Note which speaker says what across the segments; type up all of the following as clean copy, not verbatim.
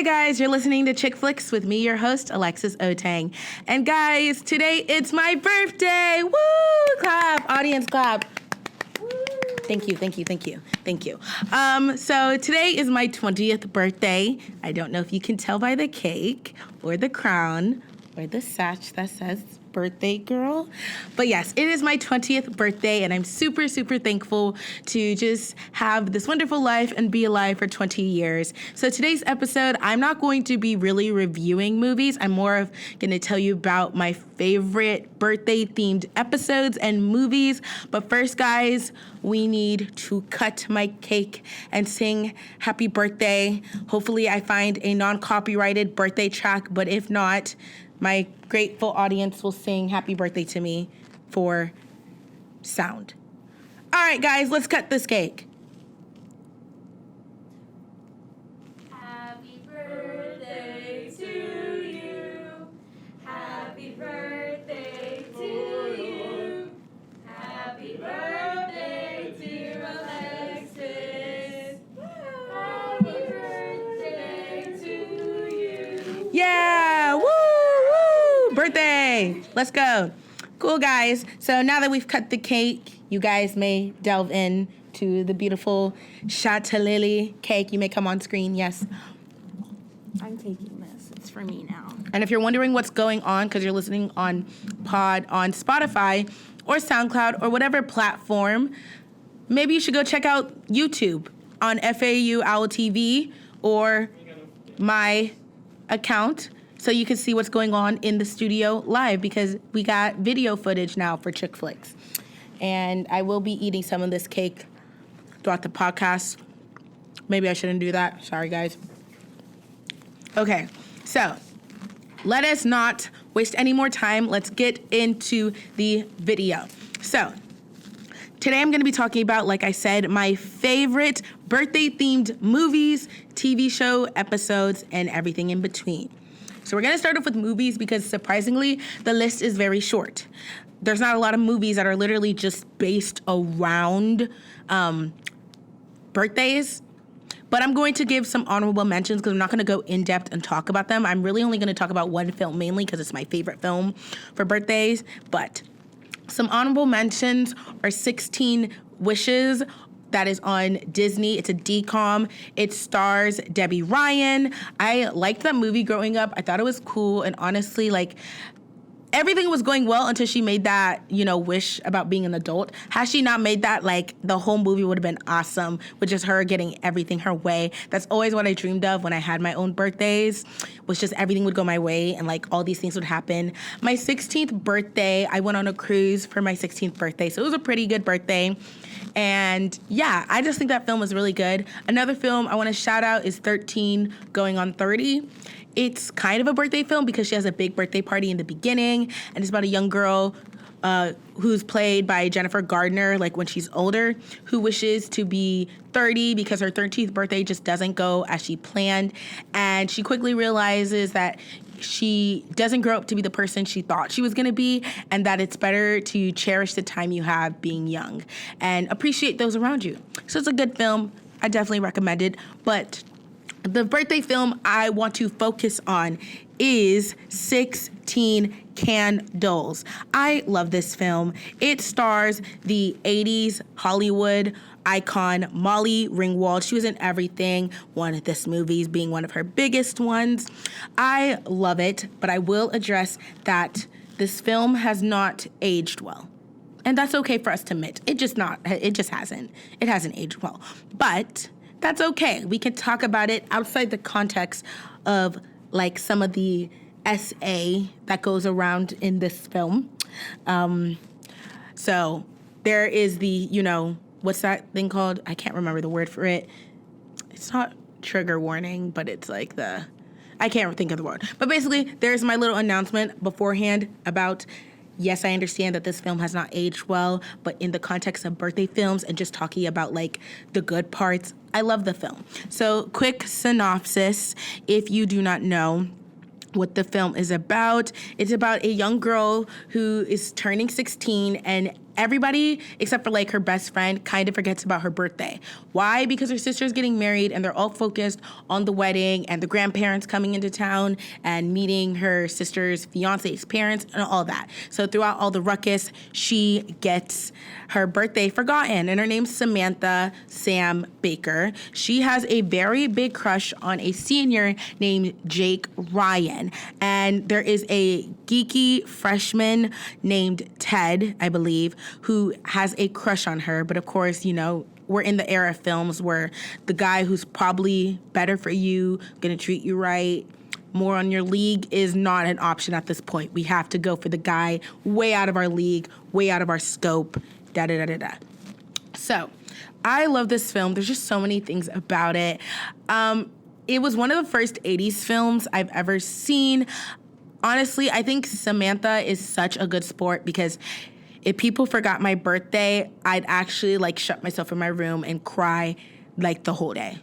Speaker 1: guys, you're listening to ChickFlicks with me, your host, Alexis Otang. And guys, today it's my birthday. Woo! Clap, audience clap. Woo. Thank you. So today is my 20th birthday. I don't know if you can tell by the cake or the crown or the sash that says birthday girl. But yes, it is my 20th birthday, and I'm super, super thankful to just have this wonderful life and be alive for 20 years. So today's episode, I'm not going to be really reviewing movies. I'm more of going to tell you about my favorite birthday-themed episodes and movies. But first, guys, we need to cut my cake and sing happy birthday. Hopefully, I find a non-copyrighted birthday track, but if not, my grateful audience will sing happy birthday to me for sound. All right, guys, let's cut this cake.
Speaker 2: Happy birthday to you. Happy birthday to you. Happy birthday, dear Alexis. Happy birthday to you.
Speaker 1: Yeah, woo! Birthday. Let's go. Cool, guys. So now that we've cut the cake, you guys may delve in to the beautiful Chantilly cake. You may come on screen. Yes.
Speaker 2: I'm taking this. It's for me now.
Speaker 1: And if you're wondering what's going on because you're listening on Spotify or SoundCloud or whatever platform, maybe you should go check out YouTube on FAU Owl TV or my account, so you can see what's going on in the studio live, because we got video footage now for ChickFlicks. And I will be eating some of this cake throughout the podcast. Maybe I shouldn't do that. Sorry, guys. Okay, so let us not waste any more time. Let's get into the video. So today I'm going to be talking about, like I said, my favorite birthday-themed movies, TV show episodes, and everything in between. So we're going to start off with movies because, surprisingly, the list is very short. There's not a lot of movies that are literally just based around birthdays. But I'm going to give some honorable mentions because I'm not going to go in-depth and talk about them. I'm really only going to talk about one film mainly because it's my favorite film for birthdays. But some honorable mentions are 16 Wishes. That is on Disney. It's a DCOM. It stars Debbie Ryan. I liked that movie growing up. I thought it was cool. And honestly, like, everything was going well until she made that, wish about being an adult. Had she not made that, like, the whole movie would have been awesome with just her getting everything her way. That's always what I dreamed of when I had my own birthdays, was just everything would go my way and, like, all these things would happen. My 16th birthday, I went on a cruise for my 16th birthday. So it was a pretty good birthday. And yeah, I just think that film was really good. Another film I want to shout out is 13 Going on 30. It's kind of a birthday film because she has a big birthday party in the beginning, and it's about a young girl who's played by Jennifer Gardner, like when she's older, who wishes to be 30 because her 13th birthday just doesn't go as she planned. And she quickly realizes that she doesn't grow up to be the person she thought she was going to be, and that it's better to cherish the time you have being young and appreciate those around you. So it's a good film. I definitely recommend it. But the birthday film I want to focus on is 16 Candles. I love this film. It stars the 80s Hollywood icon Molly Ringwald. She was in everything, one of this movie being one of her biggest ones. I love it, but I will address that this film has not aged well. And that's okay for us to admit. It just hasn't. It hasn't aged well. But that's okay. We can talk about it outside the context of, like, some of the SA that goes around in this film. So there is the, what's that thing called? I can't remember the word for it. It's not trigger warning, but it's like I can't think of the word. But basically, there's my little announcement beforehand about, yes, I understand that this film has not aged well, but in the context of birthday films and just talking about, like, the good parts, I love the film. So, quick synopsis, if you do not know what the film is about. It's about a young girl who is turning 16, and everybody, except for like her best friend, kind of forgets about her birthday. Why? Because her sister's getting married and they're all focused on the wedding and the grandparents coming into town and meeting her sister's fiance's parents and all that. So throughout all the ruckus, she gets her birthday forgotten, and her name's Samantha Sam Baker. She has a very big crush on a senior named Jake Ryan, and there is a geeky freshman named Ted, I believe, who has a crush on her. But of course, you know, we're in the era of films where the guy who's probably better for you, gonna treat you right, more on your league is not an option at this point. We have to go for the guy way out of our league, way out of our scope, da-da-da-da-da. So, I love this film. There's just so many things about it. It was one of the first 80s films I've ever seen. Honestly, I think Samantha is such a good sport because if people forgot my birthday, I'd actually like shut myself in my room and cry like the whole day.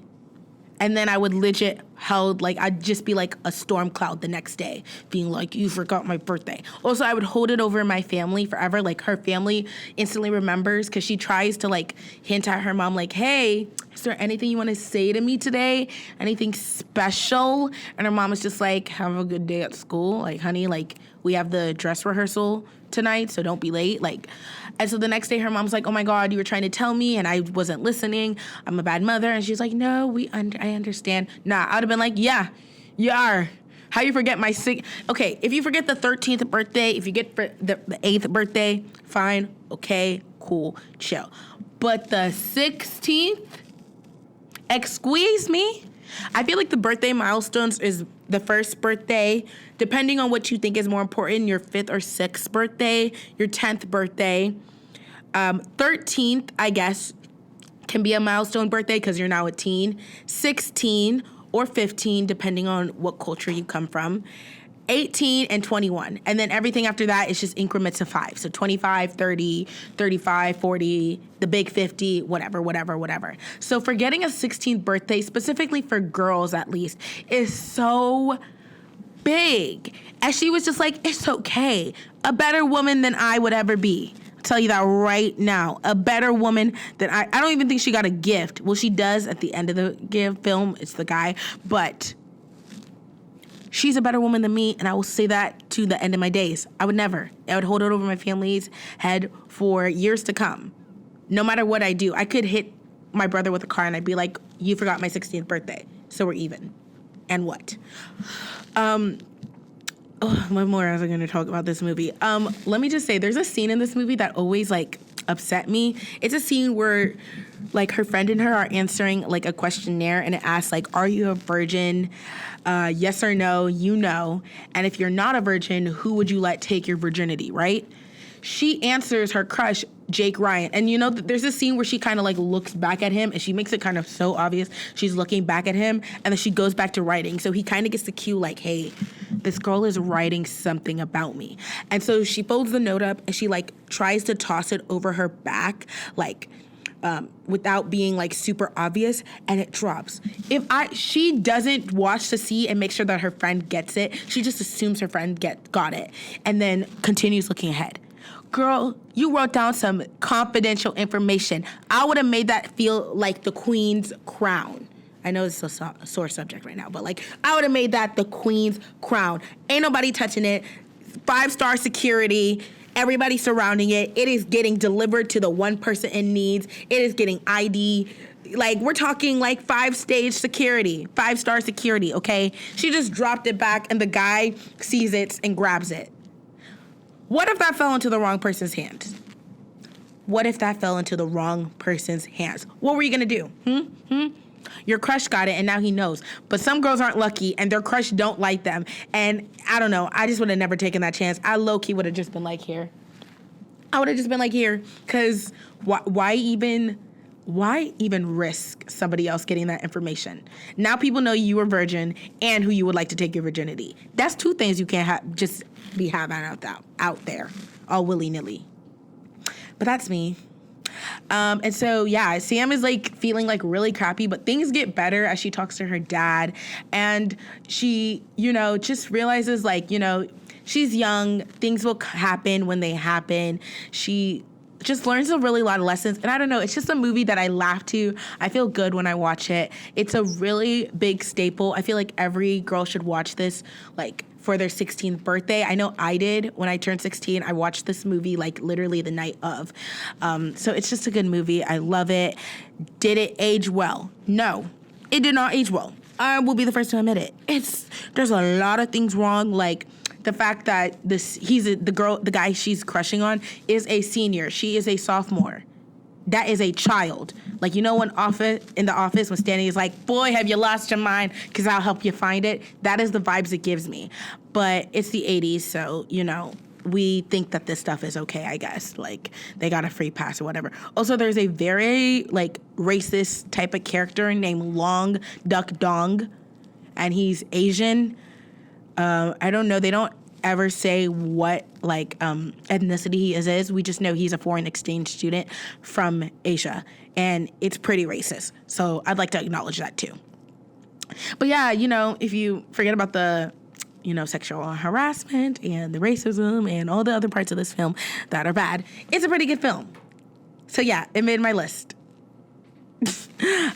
Speaker 1: And then I would legit I'd just be like a storm cloud the next day, being like, you forgot my birthday. Also, I would hold it over my family forever. Like, her family instantly remembers because she tries to like hint at her mom, like, hey, is there anything you want to say to me today? Anything special? And her mom is just like, have a good day at school. Like, honey, like, we have the dress rehearsal tonight, so don't be late. Like, and so the next day her mom's like, oh my God, you were trying to tell me and I wasn't listening. I'm a bad mother. And she's like, no, I understand. Nah, I would have been like, yeah, you are. How you forget my okay, if you forget the 13th birthday, if you get the 8th birthday, fine, okay, cool, chill. But the 16th, excuse me? I feel like the birthday milestones is the first birthday, depending on what you think is more important, your 5th or 6th birthday, your 10th birthday. 13th, I guess, can be a milestone birthday because you're now a teen. 16 or 15, depending on what culture you come from. 18 and 21. And then everything after that is just increments of 5. So 25, 30, 35, 40, the big 50, whatever. So forgetting a 16th birthday, specifically for girls at least, is so big. And she was just like, it's okay. A better woman than I would ever be. I'll tell you that right now. A better woman than I don't even think she got a gift. Well, she does at the end of the film. It's the guy. But she's a better woman than me, and I will say that to the end of my days. I would never. I would hold it over my family's head for years to come. No matter what I do, I could hit my brother with a car, and I'd be like, you forgot my 16th birthday, so we're even. And what? What more was I going to talk about this movie? Let me just say, there's a scene in this movie that always, like, upset me. It's a scene where, like, her friend and her are answering, like, a questionnaire, and it asks, like, are you a virgin? Yes or no, you know. And if you're not a virgin, who would you let take your virginity, right? She answers her crush, Jake Ryan. And you know, there's this scene where she kind of like looks back at him and she makes it kind of so obvious she's looking back at him, and then she goes back to writing. So he kind of gets the cue like, hey, this girl is writing something about me. And so she folds the note up and she like tries to toss it over her back, like, without being like super obvious, and it drops. She doesn't watch to see and make sure that her friend gets it. She just assumes her friend got it and then continues looking ahead. Girl, you wrote down some confidential information. I would have made that feel like the queen's crown. I know it's a sore subject right now, but like I would have made that the queen's crown. Ain't nobody touching it. 5-star security. Everybody surrounding it. It is getting delivered to the one person in needs. It is getting ID. Like, we're talking like 5-stage security, 5-star security, okay? She just dropped it back and the guy sees it and grabs it. What if that fell into the wrong person's hands? What if that fell into the wrong person's hands? What were you gonna do? Your crush got it and now he knows. But some girls aren't lucky and their crush don't like them. And I don't know, I just would have never taken that chance. I low-key would have just been like, here. I would have just been like, here. Because why even risk somebody else getting that information? Now people know you were virgin and who you would like to take your virginity. That's 2 things you can't just be having out there all willy-nilly. But that's me. And so, yeah, Sam is like feeling like really crappy, but things get better as she talks to her dad. And she, just realizes like, she's young. Things will happen when they happen. She just learns a really lot of lessons. And I don't know, it's just a movie that I laugh to. I feel good when I watch it. It's a really big staple. I feel like every girl should watch this, like, for their 16th birthday. I know I did when I turned 16. I watched this movie, like, literally the night of. So it's just a good movie. I love it. Did it age well? No, it did not age well. I will be the first to admit it. There's a lot of things wrong, like the fact that the guy she's crushing on is a senior. She is a sophomore. That is a child. Like, you know, in the office when Stanley is like, boy, have you lost your mind? Because I'll help you find it. That is the vibes it gives me. But it's the 80s, so, you know, we think that this stuff is okay, I guess. Like, they got a free pass or whatever. Also, there's a very, like, racist type of character named Long Duck Dong, and he's Asian. I don't know. They don't ever say what, like, ethnicity he is. We just know he's a foreign exchange student from Asia, and it's pretty racist. So I'd like to acknowledge that, too. But, yeah, you know, if you forget about the, you know, sexual harassment and the racism and all the other parts of this film that are bad, it's a pretty good film. So, yeah, it made my list.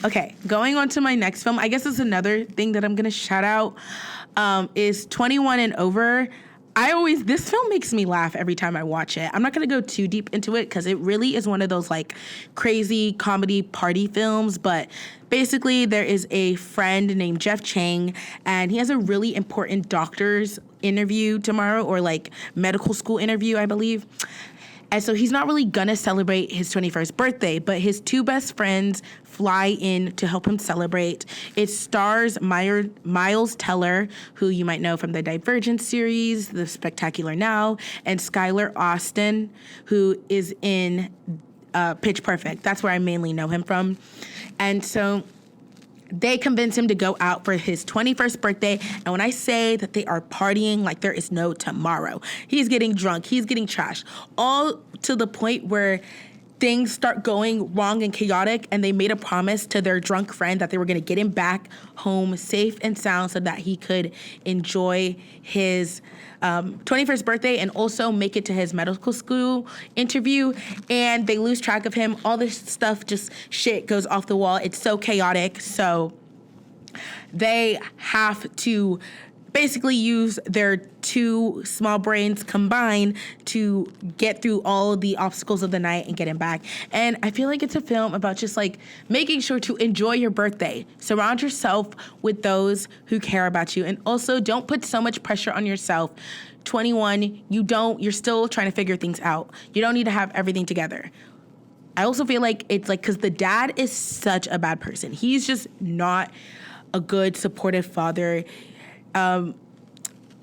Speaker 1: Okay, going on to my next film. I guess it's another thing that I'm going to shout out is 21 and Over. This film makes me laugh every time I watch it. I'm not going to go too deep into it because it really is one of those, like, crazy comedy party films. But basically, there is a friend named Jeff Chang, and he has a really important doctor's interview tomorrow, or, like, medical school interview, I believe. And so he's not really gonna celebrate his 21st birthday, but his two best friends fly in to help him celebrate. It stars Miles Teller, who you might know from the Divergent series, The Spectacular Now, and Skylar Austin, who is in Pitch Perfect. That's where I mainly know him from. And so they convince him to go out for his 21st birthday. And when I say that they are partying like there is no tomorrow, he's getting drunk, he's getting trashed, all to the point where things start going wrong and chaotic, and they made a promise to their drunk friend that they were going to get him back home safe and sound so that he could enjoy his 21st birthday and also make it to his medical school interview. And they lose track of him. All this stuff, just shit goes off the wall. It's so chaotic. So they have to basically use their two small brains combined to get through all of the obstacles of the night and get him back. And I feel like it's a film about just, like, making sure to enjoy your birthday. Surround yourself with those who care about you. And also, don't put so much pressure on yourself. 21, you're still trying to figure things out. You don't need to have everything together. I also feel like it's like, because the dad is such a bad person. He's just not a good, supportive father.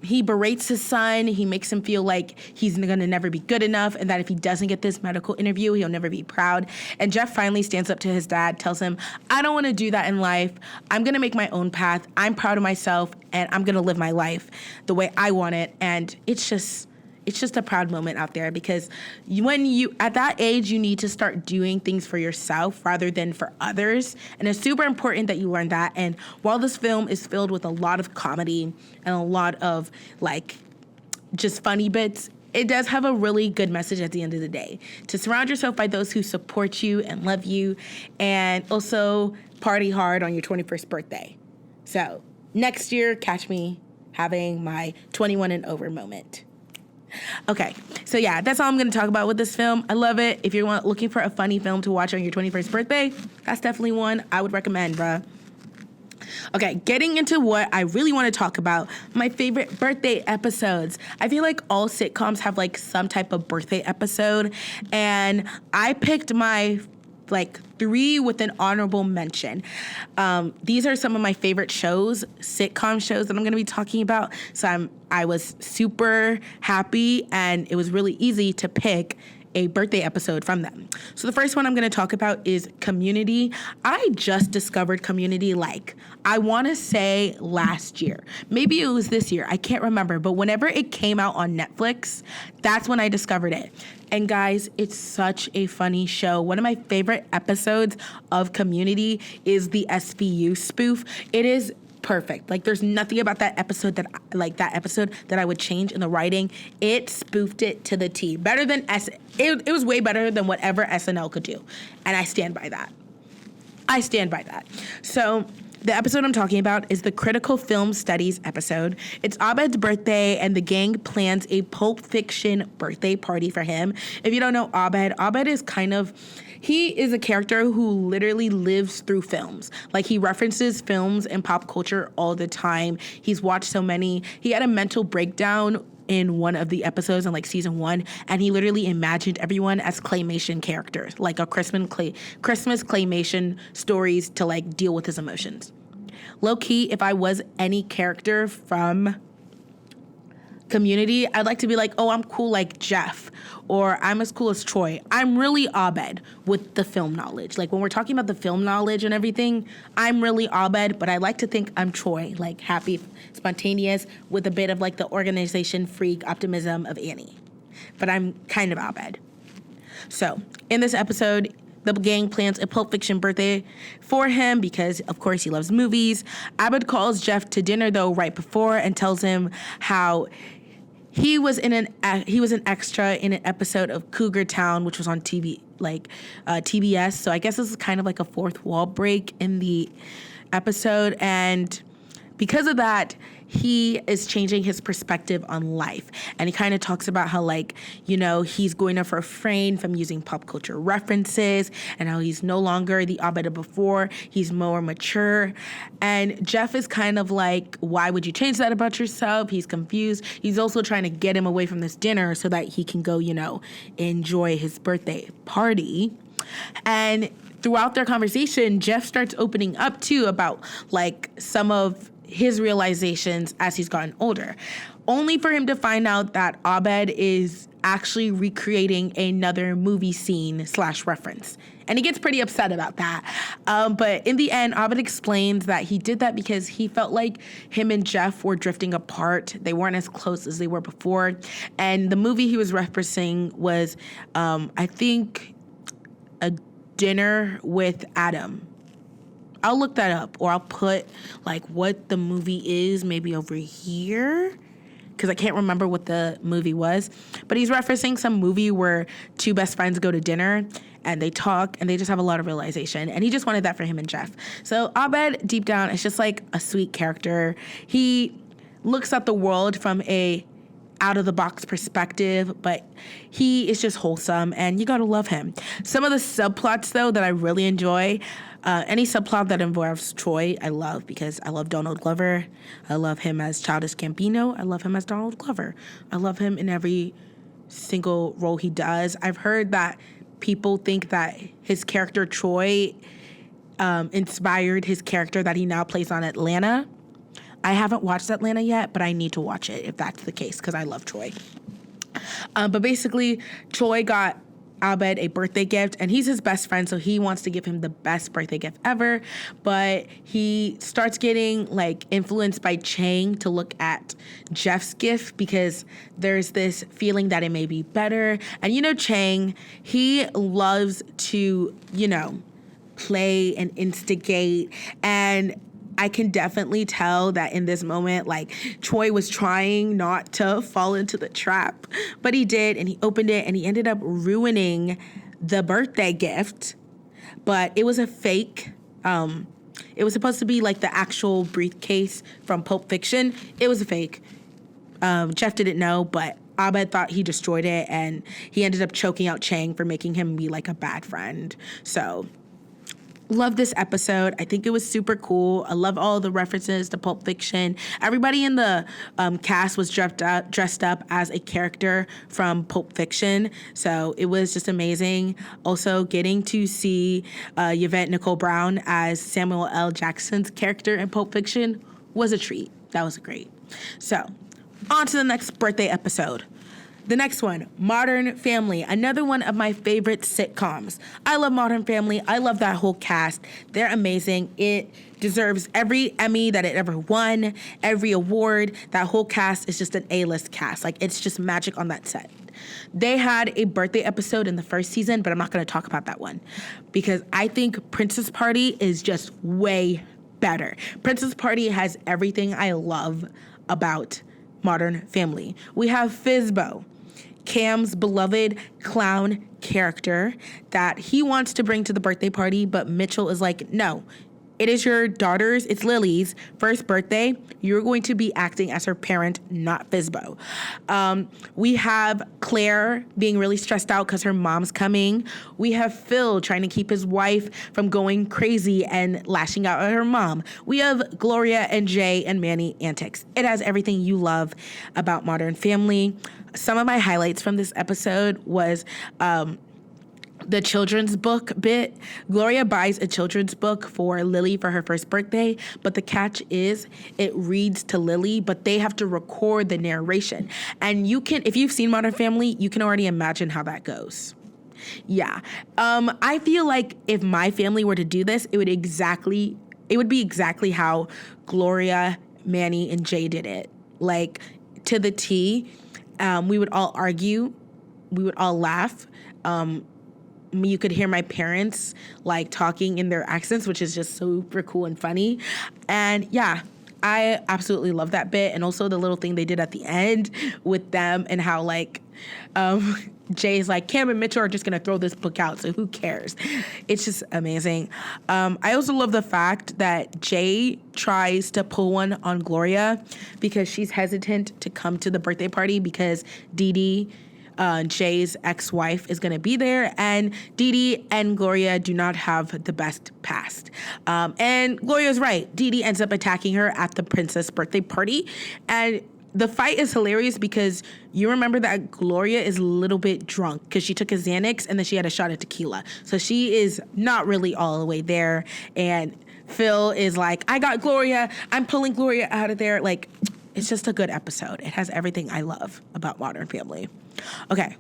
Speaker 1: He berates his son. He makes him feel like he's going to never be good enough, and that if he doesn't get this medical interview, he'll never be proud. And Jeff finally stands up to his dad, tells him, I don't want to do that in life. I'm going to make my own path. I'm proud of myself, and I'm going to live my life the way I want it. And it's just a proud moment out there, because at that age, you need to start doing things for yourself rather than for others. And it's super important that you learn that. And while this film is filled with a lot of comedy and a lot of, like, just funny bits, it does have a really good message at the end of the day. To surround yourself by those who support you and love you, and also party hard on your 21st birthday. So next year, catch me having my 21 and over moment. Okay, so yeah, that's all I'm going to talk about with this film. I love it. If you're looking for a funny film to watch on your 21st birthday, that's definitely one I would recommend, bruh. Okay, getting into what I really want to talk about, my favorite birthday episodes. I feel like all sitcoms have, like, some type of birthday episode, and I picked my, like, 3 with an honorable mention. These are some of my favorite shows, sitcom shows that I'm going to be talking about. So I was super happy, and it was really easy to pick a birthday episode from them. So the first one I'm going to talk about is Community. I just discovered Community, like, I want to say last year. Maybe it was this year. I can't remember. But whenever it came out on Netflix, that's when I discovered it. And guys, it's such a funny show. One of my favorite episodes of Community is the SVU spoof. It is perfect. Like, there's nothing about that episode that I would change in the writing. It spoofed it to the T. Better than it was way better than whatever SNL could do. And I stand by that. So the episode I'm talking about is the Critical Film Studies episode. It's Abed's birthday, and the gang plans a Pulp Fiction birthday party for him. If you don't know Abed is he is a character who literally lives through films. Like, he references films and pop culture all the time. He's watched so many. He had a mental breakdown in one of the episodes in, like, season 1, and he literally imagined everyone as claymation characters, like a Christmas claymation stories to, like, deal with his emotions. Low-key, if I was any character from Community, I'd like to be like, oh, I'm cool like Jeff, or I'm as cool as Troy. I'm really Abed with the film knowledge. Like, when we're talking about the film knowledge and everything, I'm really Abed, but I like to think I'm Troy, like happy, spontaneous, with a bit of like the organization freak optimism of Annie. But I'm kind of Abed. So, in this episode, the gang plans a Pulp Fiction birthday for him because, of course, he loves movies. Abed calls Jeff to dinner, though, right before and tells him how he was an extra in an episode of Cougar Town, which was on TV, like TBS. So I guess this is kind of like a fourth wall break in the episode. And because of that, he is changing his perspective on life. And he kind of talks about how, like, you know, he's going to refrain from using pop culture references and how he's no longer the Abed of before. He's more mature. And Jeff is kind of like, why would you change that about yourself? He's confused. He's also trying to get him away from this dinner so that he can go, you know, enjoy his birthday party. And throughout their conversation, Jeff starts opening up, too, about, like, some of his realizations as he's gotten older, only for him to find out that Abed is actually recreating another movie scene / reference. And he gets pretty upset about that. But in the end, Abed explains that he did that because he felt like him and Jeff were drifting apart. They weren't as close as they were before. And the movie he was referencing was, I think, A Dinner with Adam. I'll look that up, or I'll put, like, what the movie is maybe over here, because I can't remember what the movie was. But he's referencing some movie where two best friends go to dinner, and they talk, and they just have a lot of realization. And he just wanted that for him and Jeff. So Abed, deep down, is just, like, a sweet character. He looks at the world from a out-of-the-box perspective, but he is just wholesome, and you gotta love him. Some of the subplots, though, that I really enjoy, any subplot that involves Troy, I love, because I love Donald Glover. I love him as Childish Gambino. I love him as Donald Glover. I love him in every single role he does. I've heard that people think that his character Troy inspired his character that he now plays on Atlanta. I haven't watched Atlanta yet, but I need to watch it if that's the case, because I love Troy. But basically, Troy got Abed a birthday gift, and he's his best friend, so he wants to give him the best birthday gift ever. But he starts getting, like, influenced by Chang to look at Jeff's gift because there's this feeling that it may be better. And you know, Chang, he loves to, you know, play and instigate, and I can definitely tell that in this moment, like, Troy was trying not to fall into the trap, but he did, and he opened it, and he ended up ruining the birthday gift, but it was a fake. It was supposed to be, like, the actual briefcase from Pulp Fiction. It was a fake. Jeff didn't know, but Abed thought he destroyed it, and he ended up choking out Chang for making him be, like, a bad friend. So love this episode. I think it was super cool. I love all the references to Pulp Fiction. Everybody in the cast was dressed up as a character from Pulp Fiction, so it was just amazing. Also, getting to see Yvette Nicole Brown as Samuel L. Jackson's character in Pulp Fiction was a treat. That was great. So, on to the next birthday episode. The next one, Modern Family, another one of my favorite sitcoms. I love Modern Family. I love that whole cast. They're amazing. It deserves every Emmy that it ever won, every award. That whole cast is just an A-list cast. Like, it's just magic on that set. They had a birthday episode in the first season, but I'm not going to talk about that one because I think Princess Party is just way better. Princess Party has everything I love about Modern Family. We have Fizbo, Cam's beloved clown character that he wants to bring to the birthday party, but Mitchell is like, no, it is your daughter's, it's Lily's first birthday. You're going to be acting as her parent, not Fizbo. We have Claire being really stressed out because her mom's coming. We have Phil trying to keep his wife from going crazy and lashing out at her mom. We have Gloria and Jay and Manny antics. It has everything you love about Modern Family. Some of my highlights from this episode was the children's book bit. Gloria buys a children's book for Lily for her first birthday, but the catch is it reads to Lily, but they have to record the narration. And you can, if you've seen Modern Family, you can already imagine how that goes. Yeah. I feel like if my family were to do this, it would be exactly how Gloria, Manny, and Jay did it. Like, to the T. We would all argue. We would all laugh. You could hear my parents like talking in their accents, which is just super cool and funny. And yeah, I absolutely love that bit. And also the little thing they did at the end with them and how like Jay's like, Cam and Mitchell are just going to throw this book out, so who cares? It's just amazing. I also love the fact that Jay tries to pull one on Gloria because she's hesitant to come to the birthday party because Dee Dee, Jay's ex-wife, is going to be there, and Dee Dee and Gloria do not have the best past. And Gloria's right. Dee Dee ends up attacking her at the princess birthday party, and the fight is hilarious because you remember that Gloria is a little bit drunk because she took a Xanax and then she had a shot of tequila. So she is not really all the way there, and Phil is like, I got Gloria. I'm pulling Gloria out of there. Like, it's just a good episode. It has everything I love about Modern Family. Okay.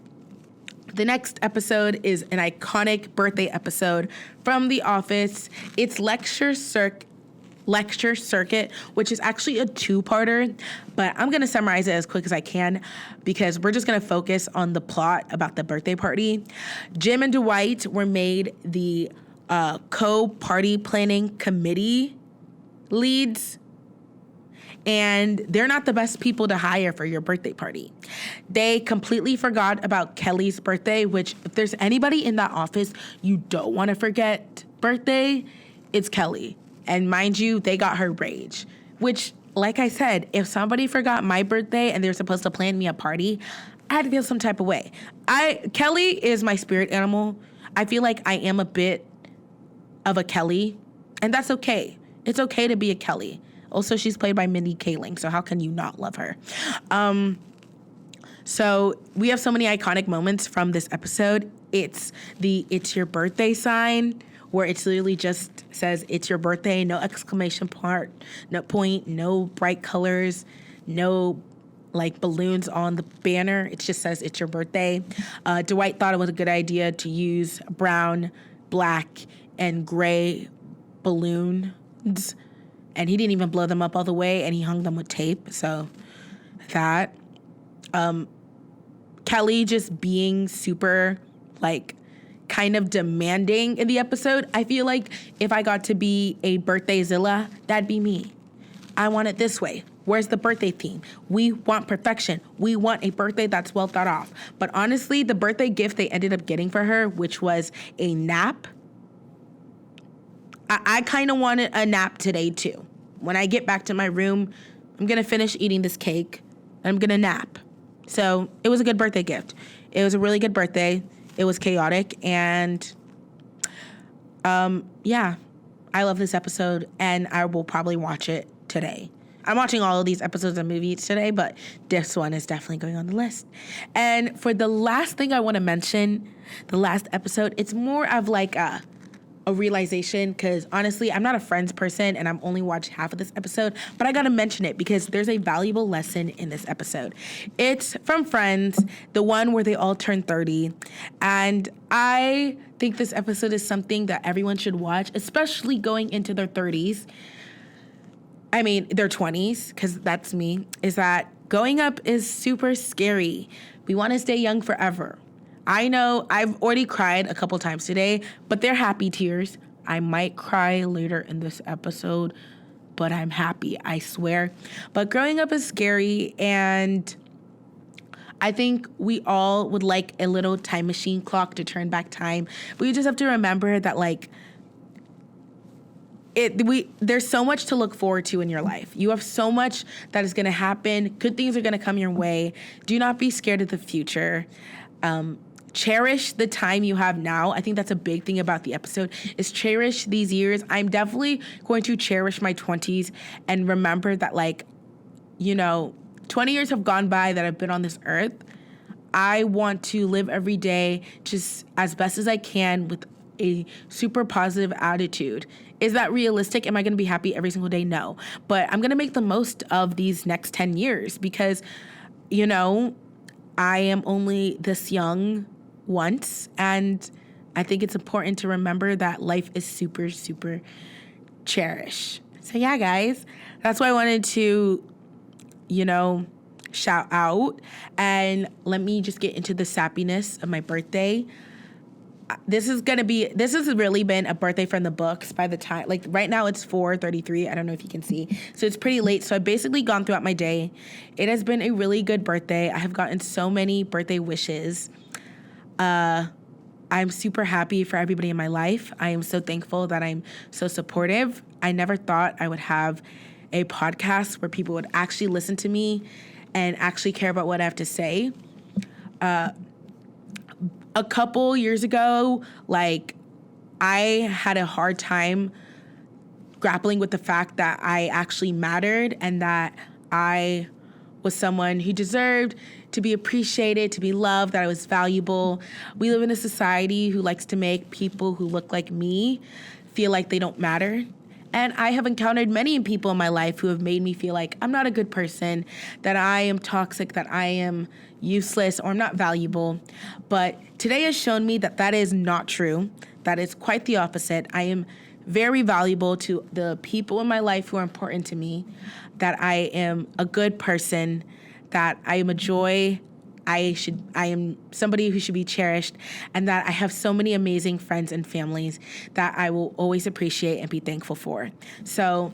Speaker 1: The next episode is an iconic birthday episode from The Office. It's Lecture Circuit, which is actually a two-parter, but I'm going to summarize it as quick as I can because we're just going to focus on the plot about the birthday party. Jim and Dwight were made the co-party planning committee leads, and they're not the best people to hire for your birthday party. They completely forgot about Kelly's birthday, which if there's anybody in that office you don't want to forget birthday, it's Kelly. And mind you, they got her rage, which, like I said, if somebody forgot my birthday and they're supposed to plan me a party, I'd feel some type of way. Kelly is my spirit animal. I feel like I am a bit of a Kelly, and that's okay. It's okay to be a Kelly. Also, she's played by Mindy Kaling, so how can you not love her? So we have so many iconic moments from this episode. It's your birthday sign, where it's literally just says, it's your birthday, no exclamation point, no bright colors, no like balloons on the banner. It just says, it's your birthday. Dwight thought it was a good idea to use brown, black, and gray balloons, and he didn't even blow them up all the way, and he hung them with tape, so that. Kelly just being super, like, kind of demanding in the episode. I feel like if I got to be a birthday Zilla, that'd be me. I want it this way. Where's the birthday theme? We want perfection. We want a birthday that's well thought off. But honestly, the birthday gift they ended up getting for her, which was a nap, I kind of wanted a nap today too. When I get back to my room, I'm going to finish eating this cake and I'm going to nap. So it was a good birthday gift. It was a really good birthday. It was chaotic, and yeah, I love this episode, and I will probably watch it today. I'm watching all of these episodes of movies today, but this one is definitely going on the list. And for the last thing I want to mention, the last episode, it's more of like a realization, because honestly, I'm not a Friends person and I'm only watched half of this episode, but I gotta mention it because there's a valuable lesson in this episode. It's from Friends, the one where they all turn 30, and I think this episode is something that everyone should watch, especially going into their 30s. I mean, their 20s, because that's me, is that going up is super scary. We want to stay young forever. I know I've already cried a couple times today, but they're happy tears. I might cry later in this episode, but I'm happy, I swear. But growing up is scary, and I think we all would like a little time machine clock to turn back time. We just have to remember that, like, there's so much to look forward to in your life. You have so much that is going to happen. Good things are going to come your way. Do not be scared of the future. Cherish the time you have now. I think that's a big thing about the episode, is cherish these years. I'm definitely going to cherish my 20s and remember that, like, 20 years have gone by that I've been on this earth. I want to live every day just as best as I can with a super positive attitude. Is that realistic? Am I going to be happy every single day? No. But I'm going to make the most of these next 10 years because, I am only this young once, and I think it's important to remember that life is super, super cherished. So yeah, guys, that's why I wanted to, shout out. And let me just get into the sappiness of my birthday. This has really been a birthday from the books by the time, like, right now it's 4:33. I don't know if you can see. So it's pretty late. So I've basically gone throughout my day. It has been a really good birthday. I have gotten so many birthday wishes. I'm super happy for everybody in my life. I am so thankful that I'm so supportive. I never thought I would have a podcast where people would actually listen to me and actually care about what I have to say. A couple years ago, like, I had a hard time grappling with the fact that I actually mattered and that I was someone who deserved to be appreciated, to be loved, that I was valuable. We live in a society who likes to make people who look like me feel like they don't matter. And I have encountered many people in my life who have made me feel like I'm not a good person, that I am toxic, that I am useless, or I'm not valuable. But today has shown me that that is not true. That is quite the opposite. I am very valuable to the people in my life who are important to me, that I am a good person, that I am a joy, I am somebody who should be cherished, and that I have so many amazing friends and families that I will always appreciate and be thankful for. So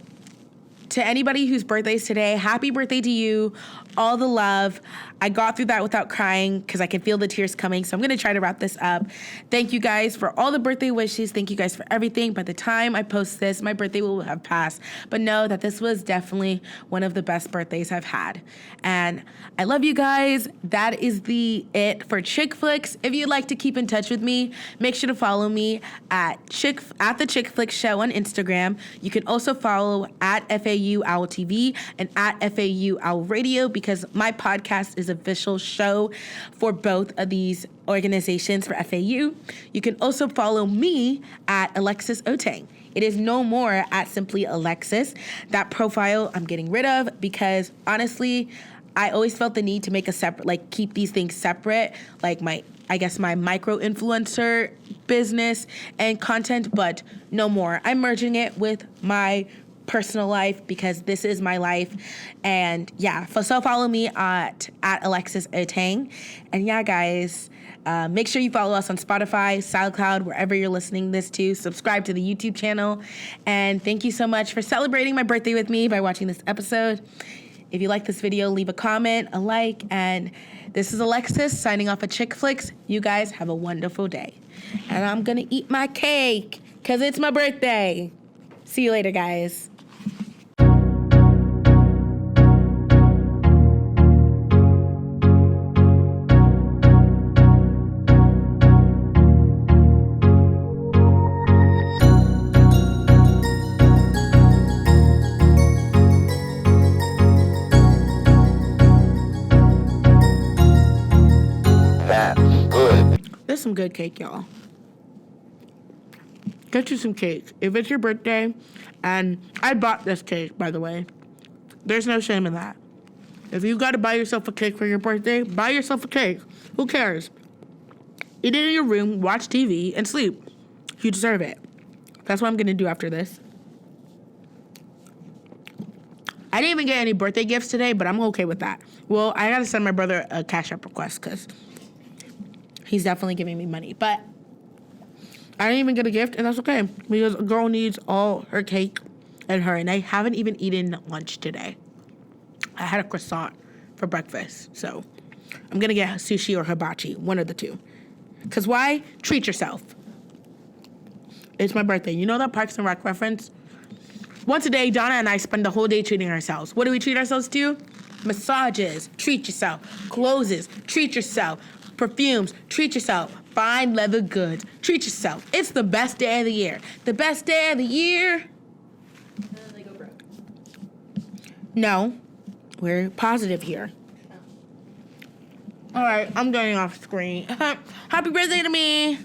Speaker 1: to anybody whose birthday is today, happy birthday to you. All the love. I got through that without crying because I can feel the tears coming. So I'm going to try to wrap this up. Thank you guys for all the birthday wishes. Thank you guys for everything. By the time I post this, my birthday will have passed. But know that this was definitely one of the best birthdays I've had. And I love you guys. That is it for ChickFlicks. If you'd like to keep in touch with me, make sure to follow me at the ChickFlicks Show on Instagram. You can also follow at FAU Owl TV and at FAU OwlRadio, because my podcast is official show for both of these organizations for FAU. You can also follow me at Alexis Otang. It is no more at simply Alexis. That profile I'm getting rid of because honestly, I always felt the need to make a separate, like, keep these things separate, like my micro influencer business and content, but no more. I'm merging it with my personal life because this is my life. And yeah, so follow me at Alexis Otang. And yeah, guys, make sure you follow us on Spotify, SoundCloud, wherever you're listening this to. Subscribe to the YouTube channel. And thank you so much for celebrating my birthday with me by watching this episode. If you like this video, leave a comment, a like, and this is Alexis signing off at ChickFlicks. You guys have a wonderful day. And I'm gonna eat my cake because it's my birthday. See you later, guys. There's some good cake, y'all. Get you some cake. If it's your birthday, and I bought this cake, by the way. There's no shame in that. If you gotta buy yourself a cake for your birthday, buy yourself a cake. Who cares? Eat it in your room, watch TV, and sleep. You deserve it. That's what I'm gonna do after this. I didn't even get any birthday gifts today, but I'm okay with that. Well, I gotta send my brother a Cash App request because he's definitely giving me money. But I didn't even get a gift, and that's okay because a girl needs all her cake and her. And I haven't even eaten lunch today. I had a croissant for breakfast, so I'm gonna get sushi or hibachi, one of the two. Cause why? Treat yourself. It's my birthday. You know that Parks and Rec reference? Once a day, Donna and I spend the whole day treating ourselves. What do we treat ourselves to? Massages, treat yourself. Clothes, treat yourself. Perfumes, treat yourself. Fine leather goods, treat yourself. It's the best day of the year. The best day of the year.
Speaker 2: And then they go broke.
Speaker 1: No, we're positive here. All right, I'm going off screen. Happy birthday to me.